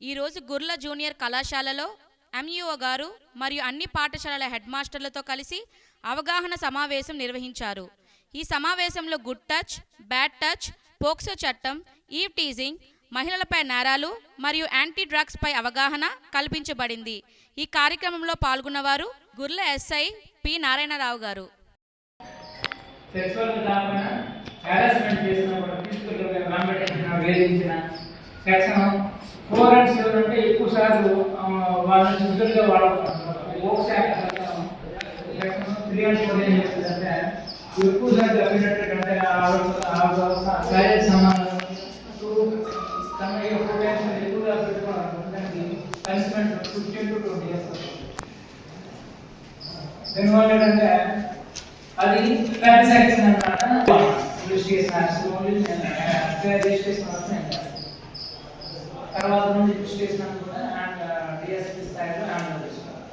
ఈరోజు గుర్ల జూనియర్ కళాశాలలో ఎంఈఓ గారు మరియు అన్ని పాఠశాలల హెడ్ మాస్టర్లతో కలిసి అవగాహన సమావేశం నిర్వహించారు. ఈ సమావేశంలో good touch, bad touch, POCSO చట్టం, ఈవ్ టీజింగ్, మహిళలపై నేరాలు మరియు యాంటీ డ్రగ్స్ పై అవగాహన కల్పించబడింది. ఈ కార్యక్రమంలో పాల్గొన్నవారు గుర్ల ఎస్ఐ పి నారాయణరావు గారు. సెక్షన్ 4 and 7 అంటే ఎక్కువ సార్లు వాళ్ళని విధులుగా వాడుకుంటున్నారు. ఓక్స్ యాక్ట్ సెక్షన్ 3 and 4 ఏం చెప్తుందంటే ఎక్కువ సార్లు అప్పినట్టు శారీరక సంబంధం తమ ప్రొటెక్షన్ ఎక్కువగా పెట్టుకోవాలనుకుంటే పనిష్మెంట్ 15 to 20 years. దీనివల్ల ఏంటంటే అది పెద్ద సెక్షన్ అన్నమాట. రిజిస్ట్రేషన్ ఓన్లీ రిజిస్ట్రేషన్ మాత్రమే తర్వాత నుండి రిజిస్ట్రేషన్ కూడా అండ్ డిఎస్పీ స్థాయిలో హ్యాండిల్ చేసుకోవాలి.